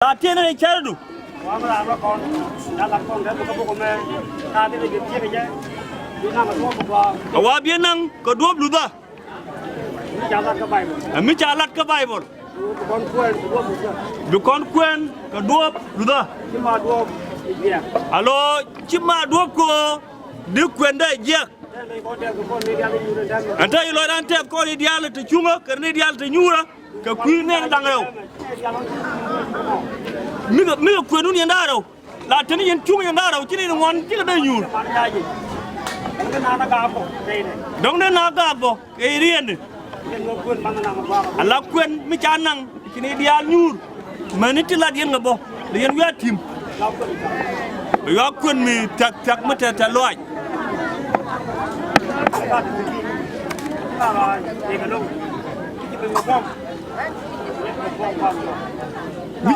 La tiene nei cerdu. Wa bien nang ko duob luda. Mi chalat ka Bible. Du kon kwen ka duob luda. Alo chima duob ko de kwende je. Anta ilo ante ko ideal te chunga ka ne ideal te nyura ka ku ne dangayo. Mi kwenu ni ndaro. La tani yen chunga yen ndaro chini ngon chini da nyur. Dong ne na ga bo e rien. Ala kwen mi chanang chini ideal nyur. Maniti la yen ngabo. Yen wi atim. Yo kwen mi tak mata ta loy. Mi